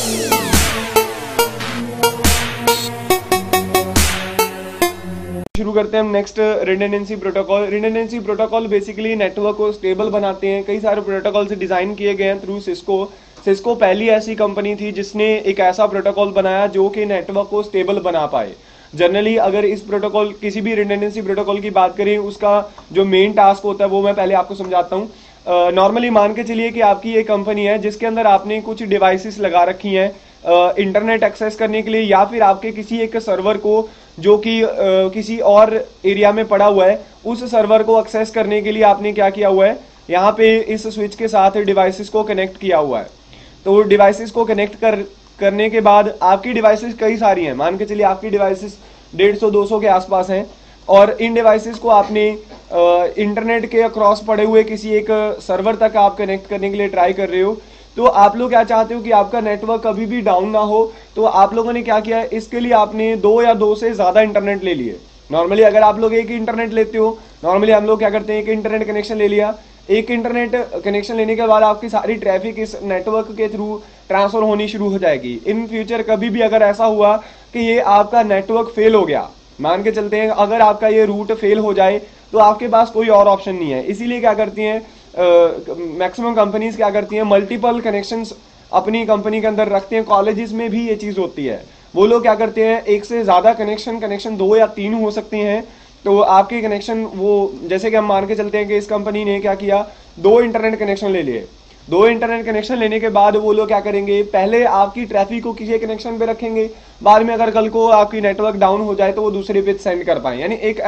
शुरू करते हैं हम next redundancy protocol. Redundancy protocol basically network को स्टेबल बनाते हैं। कई सारे प्रोटोकॉल से डिजाइन किए गए हैं थ्रू सिस्को। सिस्को पहली ऐसी कंपनी थी जिसने एक ऐसा प्रोटोकॉल बनाया जो कि नेटवर्क को स्टेबल बना पाए। जनरली अगर इस प्रोटोकॉल किसी भी रिडंडेंसी प्रोटोकॉल की बात करें, उसका जो मेन टास्क होता है वो मैं पहले आपको समझाता हूँ। नॉर्मली मान के चलिए कि आपकी एक कंपनी है जिसके अंदर आपने कुछ डिवाइसेस लगा रखी हैं इंटरनेट एक्सेस करने के लिए, या फिर आपके किसी एक सर्वर को जो कि किसी और एरिया में पड़ा हुआ है, उस सर्वर को एक्सेस करने के लिए आपने क्या किया हुआ है, यहाँ पे इस स्विच के साथ डिवाइसेस को कनेक्ट किया हुआ है। तो डिवाइसेस को कनेक्ट करने के बाद आपकी डिवाइसेस कई सारी हैं, मान के चलिए आपकी डिवाइसेस 150-200 के आसपास हैं, और इन डिवाइसेस को आपने इंटरनेट के अक्रॉस पड़े हुए किसी एक सर्वर तक आप कनेक्ट करने के लिए ट्राई कर रहे हो। तो आप लोग क्या चाहते हो कि आपका नेटवर्क कभी भी डाउन ना हो, तो आप लोगों ने क्या किया है, इसके लिए आपने 2 या 2 से ज्यादा इंटरनेट ले लिए। नॉर्मली अगर आप लोग एक ही इंटरनेट लेते हो, नॉर्मली हम लोग क्या करते हैं, एक इंटरनेट कनेक्शन ले लिया। एक इंटरनेट कनेक्शन लेने के बाद आपकी सारी ट्रैफिक इस नेटवर्क के थ्रू ट्रांसफर होनी शुरू हो जाएगी। इन फ्यूचर कभी भी अगर ऐसा हुआ कि ये आपका नेटवर्क फेल हो गया, मान के चलते हैं अगर आपका ये रूट फेल हो जाए, तो आपके पास कोई और ऑप्शन नहीं है। इसीलिए क्या करती हैं मैक्सिमम कंपनीज, क्या करती हैं, मल्टीपल कनेक्शंस अपनी कंपनी के अंदर रखते हैं। कॉलेजेस में भी ये चीज होती है। वो लोग क्या करते हैं, एक से ज्यादा कनेक्शन 2 या 3 हो सकते हैं। तो आपके कनेक्शन वो, जैसे कि हम मान के चलते हैं कि इस कंपनी ने क्या किया, 2 इंटरनेट कनेक्शन ले लिए। 2 इंटरनेट कनेक्शन लेने के बाद वो लोग क्या करेंगे, पहले आपकी ट्रैफिक को किसी कनेक्शन पे रखेंगे, बाद में अगर कल को आपकी नेटवर्क डाउन हो जाए तो वो दूसरे पे सेंड कर पाए। यानी एक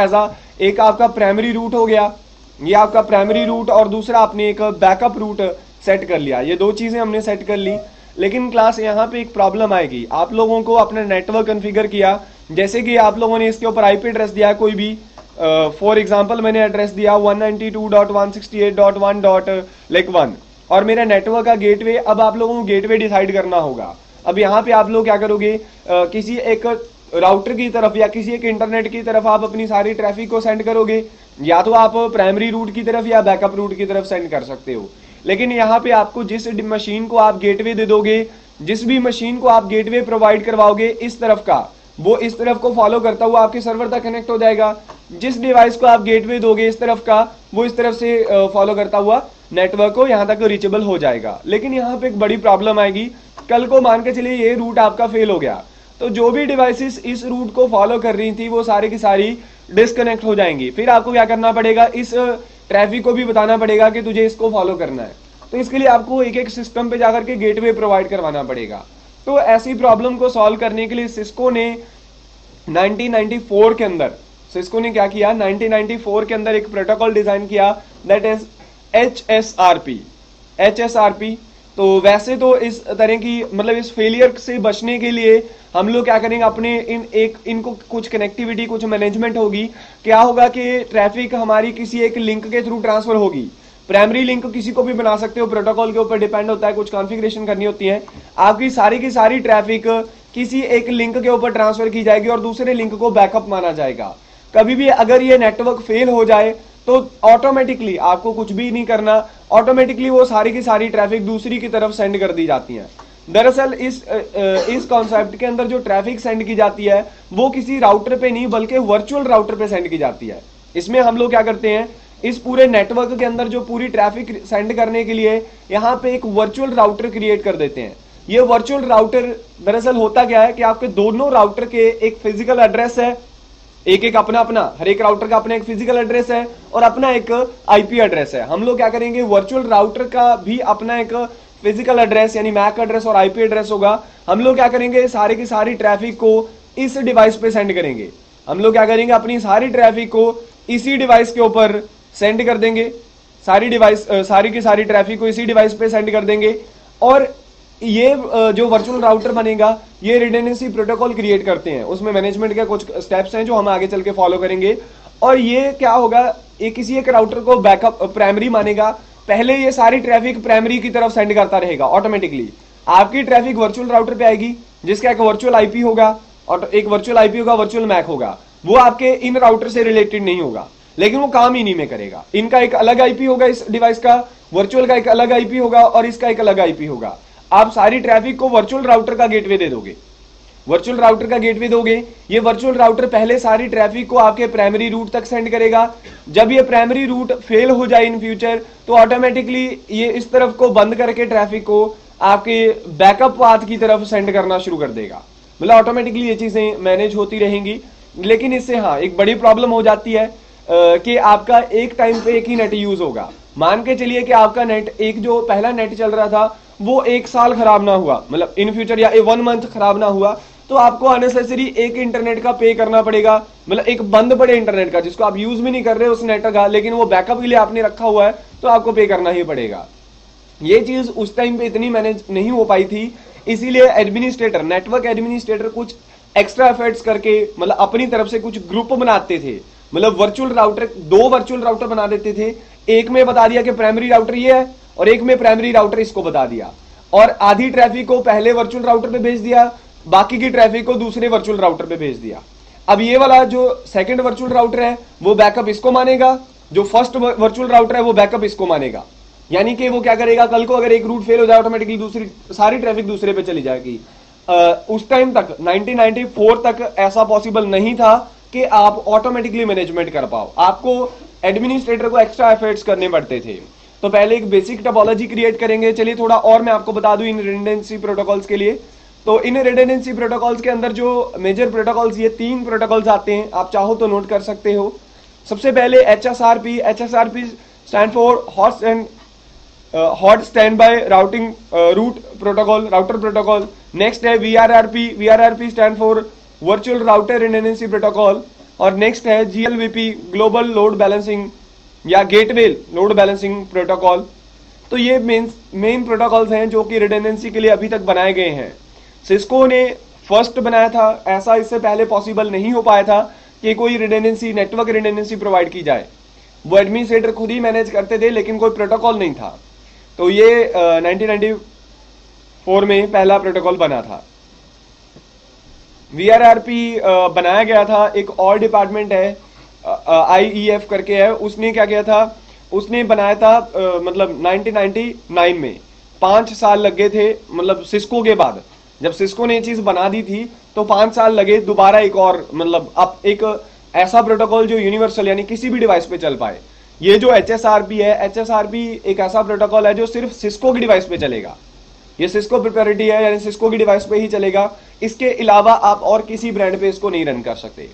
आपका प्राइमरी रूट हो गया, ये आपका प्राइमरी रूट, और दूसरा आपने एक बैकअप रूट सेट कर लिया। ये 2 चीजें हमने सेट कर ली। लेकिन क्लास यहाँ पे एक प्रॉब्लम आएगी। आप लोगों को अपना नेटवर्क कॉन्फ़िगर किया, जैसे कि आप लोगों ने इसके ऊपर आईपी एड्रेस दिया कोई भी, फॉर एग्जांपल मैंने एड्रेस दिया 192.168.1.1 और मेरा नेटवर्क का गेटवे। अब आप लोगों को गेटवे डिसाइड करना होगा। अब यहाँ पे आप लोग क्या करोगे, किसी एक राउटर की तरफ या किसी एक इंटरनेट की तरफ आप अपनी सारी ट्रैफिक को सेंड करोगे, या तो आप प्राइमरी रूट की तरफ या बैकअप रूट की तरफ सेंड कर सकते हो। लेकिन यहाँ पे आपको जिस मशीन को आप गेटवे दे दोगे, जिस भी मशीन को आप गेटवे प्रोवाइड करवाओगे, इस तरफ का वो इस तरफ को फॉलो करता हुआ आपके सर्वर तक कनेक्ट हो जाएगा। जिस डिवाइस को आप गेटवे दोगे इस तरफ का, वो इस तरफ से फॉलो करता हुआ नेटवर्क को यहाँ तक रीचेबल हो जाएगा। लेकिन यहाँ पे एक बड़ी प्रॉब्लम आएगी, कल को मान के चलिए ये रूट आपका फेल हो गया, तो जो भी डिवाइसेस इस रूट को फॉलो कर रही थी वो सारी की सारी डिस्कनेक्ट हो जाएंगी। फिर आपको क्या करना पड़ेगा, इस ट्रैफिक को भी बताना पड़ेगा कि तुझे इसको फॉलो करना है। तो इसके लिए आपको एक एक सिस्टम पे जाकर के गेटवे प्रोवाइड करवाना पड़ेगा। तो ऐसी प्रॉब्लम को सॉल्व करने के लिए सिस्को ने 1994 के अंदर, सिस्को ने क्या किया, 1994 के अंदर एक प्रोटोकॉल डिजाइन किया, दैट इज HSRP। तो वैसे तो इस तरह की, मतलब इस फेलियर से बचने के लिए हम लोग क्या करेंगे, अपने इनको कुछ कनेक्टिविटी, कुछ मैनेजमेंट होगी। क्या होगा कि ट्रैफिक हमारी किसी एक लिंक के थ्रू ट्रांसफर होगी। प्राइमरी लिंक किसी को भी बना सकते हो, प्रोटोकॉल के ऊपर डिपेंड होता है, कुछ कॉन्फ़िगरेशन करनी होती है। आपकी सारी की सारी ट्रैफिक किसी एक लिंक के ऊपर ट्रांसफर की जाएगी और दूसरे लिंक को बैकअप माना जाएगा। कभी भी अगर ये नेटवर्क फेल हो जाए तो ऑटोमेटिकली आपको कुछ भी नहीं करना, ऑटोमेटिकली वो सारी की सारी ट्रैफिक दूसरी की तरफ सेंड कर दी जाती है। दरअसल इस कॉन्सेप्ट के अंदर जो ट्रैफिक सेंड की जाती है वो किसी राउटर पे नहीं बल्कि वर्चुअल राउटर पे सेंड की जाती है। इसमें हम लोग क्या करते हैं, इस पूरे नेटवर्क के अंदर जो पूरी ट्रैफिक सेंड करने के लिए यहाँ पे एक वर्चुअल राउटर क्रिएट कर देते हैं। ये वर्चुअल राउटर दरअसल होता क्या है कि आपके दोनों राउटर के एक फिजिकल एड्रेस है, एक अपना हर एक राउटर का अपना एक फिजिकल एड्रेस है और अपना एक आईपी एड्रेस है। हम लोग क्या करेंगे, वर्चुअल राउटर का भी अपना एक फिजिकल एड्रेस यानी मैक एड्रेस और आईपी एड्रेस होगा। हम लोग क्या करेंगे, सारी की सारी ट्रैफिक को इस डिवाइस पे सेंड करेंगे। हम लोग क्या करेंगे, अपनी सारी ट्रैफिक को इसी डिवाइस के ऊपर सेंड कर देंगे। सारी की सारी ट्रैफिक को इसी डिवाइस पे सेंड कर देंगे। और ये जो वर्चुअल राउटर बनेगा ये रिडंडेंसी प्रोटोकॉल क्रिएट करते हैं। उसमें मैनेजमेंट के कुछ स्टेप्स हैं जो हम आगे चल के फॉलो करेंगे। और ये क्या होगा, ये किसी एक राउटर को बैकअप प्राइमरी मानेगा। पहले ये सारी ट्रैफिक प्राइमरी की तरफ सेंड करता रहेगा ऑटोमेटिकली। आपकी ट्रैफिक वर्चुअल राउटर पे आएगी जिसका एक वर्चुअल आईपी होगा और एक वर्चुअल आईपी होगा, वर्चुअल मैक होगा। वो आपके इन राउटर से रिलेटेड नहीं होगा, लेकिन वो काम इन्हीं में करेगा। इनका एक अलग आईपी होगा, इस डिवाइस का वर्चुअल का एक अलग आईपी होगा और इसका एक अलग आईपी होगा। आप सारी ट्रैफिक को वर्चुअल राउटर का गेटवे दे दोगे, वर्चुअल राउटर का गेटवे दोगे। ये वर्चुअल राउटर पहले सारी ट्रैफिक को आपके प्राइमरी रूट तक सेंड करेगा। जब ये प्राइमरी रूट फेल हो जाए इन फ्यूचर तो ऑटोमेटिकली ये इस तरफ को बंद करके ट्रैफिक को आपके बैकअप पाथ की तरफ सेंड करना शुरू कर देगा। मतलब ऑटोमेटिकली ये चीजें मैनेज होती रहेंगी। लेकिन इससे हाँ एक बड़ी प्रॉब्लम हो जाती है कि आपका एक टाइम पे एक ही नेट यूज होगा। मान के चलिए कि आपका नेट एक जो पहला नेट चल रहा था वो 1 साल खराब ना हुआ, मतलब इन फ्यूचर या 1 मंथ खराब ना हुआ, तो आपको अननेसेसरी एक इंटरनेट का पे करना पड़ेगा। मतलब एक बंद पड़े इंटरनेट का जिसको आप यूज भी नहीं कर रहे उस नेट का, लेकिन वो बैकअप के लिए आपने रखा हुआ है तो आपको पे करना ही पड़ेगा। ये चीज उस टाइम पे इतनी मैनेज नहीं हो पाई थी, इसीलिए एडमिनिस्ट्रेटर, नेटवर्क एडमिनिस्ट्रेटर कुछ एक्स्ट्रा एफर्ट्स करके मतलब अपनी तरफ से कुछ ग्रुप बनाते थे। मतलब वर्चुअल राउटर, 2 वर्चुअल राउटर बना देते थे। एक में बता दिया कि प्राइमरी राउटर ये है और एक में प्राइमरी राउटर इसको बता दिया, और आधी ट्रैफिक को पहले वर्चुअल राउटर पे भेज दिया, बाकी की ट्रैफिक को दूसरे वर्चुअल राउटर पे भेज दिया। अब ये वाला जो सेकंड वर्चुअल राउटर है वो बैकअप इसको मानेगा, जो फर्स्ट वर्चुअल राउटर है वो बैकअप इसको मानेगा। यानी कि वो क्या करेगा, कल को अगर एक रूट फेल हो जाए ऑटोमेटिकली दूसरी सारी ट्रैफिक दूसरे पे चली जाएगी। उस टाइम तक 1994 तक ऐसा पॉसिबल नहीं था कि आप ऑटोमेटिकली मैनेजमेंट कर पाओ, आपको एडमिनिस्ट्रेटर को एक्स्ट्रा एफर्ट्स करने पड़ते थे। तो पहले एक बेसिक टोपोलॉजी क्रिएट करेंगे। चलिए थोड़ा और मैं आपको बता दूं इन रिडंडेंसी प्रोटोकॉल्स के लिए। तो इन रिडंडेंसी प्रोटोकॉल्स के अंदर जो मेजर प्रोटोकॉल्स, ये 3 प्रोटोकॉल्स आते हैं, आप चाहो तो नोट कर सकते हो। सबसे पहले HSRP, HSRP stand for hot standby routing route protocol, router protocol. Next है VRRP, VRRP stand for virtual router redundancy protocol. और नेक्स्ट है GLVP, ग्लोबल लोड बैलेंसिंग या गेटवे लोड बैलेंसिंग प्रोटोकॉल। तो ये मेन प्रोटोकॉल्स हैं जो कि redundancy के लिए अभी तक बनाए गए हैं। सिस्को ने फर्स्ट बनाया था, ऐसा इससे पहले पॉसिबल नहीं हो पाया था कि कोई रिडंडेंसी, नेटवर्क रिडंडेंसी प्रोवाइड की जाए। वो एडमिनिस्ट्रेटर खुद ही मैनेज करते थे लेकिन कोई प्रोटोकॉल नहीं था। तो ये 1994 में पहला प्रोटोकॉल बना था। VRRP बनाया गया था, एक और डिपार्टमेंट है IEF करके है, उसने क्या किया था, उसने बनाया था मतलब 1999 में। 5 साल लग गए थे, मतलब सिस्को के बाद जब सिस्को ने ये चीज बना दी थी तो 5 साल लगे दोबारा एक और, मतलब अब एक ऐसा प्रोटोकॉल जो यूनिवर्सल यानी किसी भी डिवाइस पे चल पाए। ये जो HSRP है, HSRP एक ऐसा प्रोटोकॉल है जो सिर्फ सिस्को की डिवाइस पे चलेगा। ये सिस्को प्रोप्राइटरी है यानी सिस्को की डिवाइस पे ही चलेगा, इसके अलावा आप और किसी ब्रांड पे इसको नहीं रन कर सकते।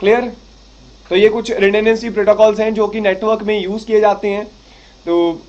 क्लियर? तो ये कुछ रिडंडेंसी प्रोटोकॉल्स हैं जो कि नेटवर्क में यूज किए जाते हैं। तो